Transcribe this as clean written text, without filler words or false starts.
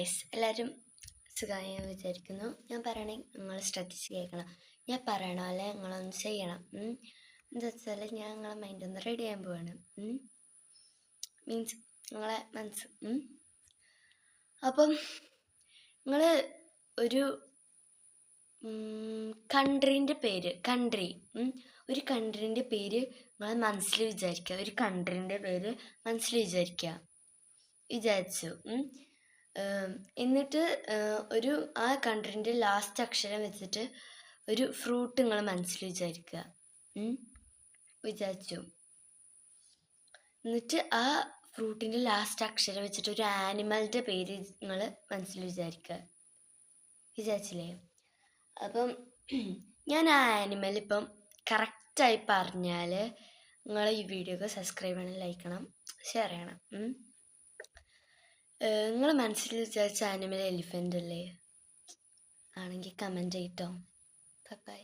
Guys, എല്ലാവരും സുഖമായി വിചാരിക്കുന്നു. ഞാൻ പറയണേ നിങ്ങൾ ശ്രദ്ധിച്ച് കേൾക്കണം. ഞാൻ പറയണ പോലെ നിങ്ങളൊന്ന് ചെയ്യണം. എന്താ വെച്ചാൽ ഞാൻ നിങ്ങളെ മൈൻഡ് ഒന്ന് റെഡി ചെയ്യാൻ പോവാണ്. മീൻസ് നിങ്ങളെ മനസ്സ്. അപ്പം നിങ്ങൾ ഒരു കൺട്രീൻ്റെ പേര് ഒരു കൺട്രീൻ്റെ പേര് നിങ്ങൾ മനസ്സിൽ വിചാരിക്കുക. ഒരു കൺട്രീൻ്റെ പേര് മനസ്സിൽ വിചാരിച്ചു. എന്നിട്ട് ആ കൺട്രീൻ്റെ ലാസ്റ്റ് അക്ഷരം വെച്ചിട്ട് ഒരു ഫ്രൂട്ട് നിങ്ങൾ മനസ്സിൽ വിചാരിച്ചു. എന്നിട്ട് ആ ഫ്രൂട്ടിൻ്റെ ലാസ്റ്റ് അക്ഷരം വെച്ചിട്ട് ഒരു ആനിമലിൻ്റെ പേര് നിങ്ങൾ മനസ്സിൽ വിചാരിച്ചില്ലേ? അപ്പം ഞാൻ ആ ആനിമൽ ഇപ്പം കറക്റ്റായി പറഞ്ഞാൽ നിങ്ങൾ ഈ വീഡിയോക്ക് സബ്സ്ക്രൈബ് ചെയ്യണം, ലൈക്ക് ചെയ്യണം, ഷെയർ ചെയ്യണം. നിങ്ങൾ മനസ്സിൽ വിചാരിച്ച ആനിമൽ എലിഫൻ്റ് അല്ലേ? ആണെങ്കിൽ കമൻറ്റ് ചെയ്യട്ടോ. ബൈ.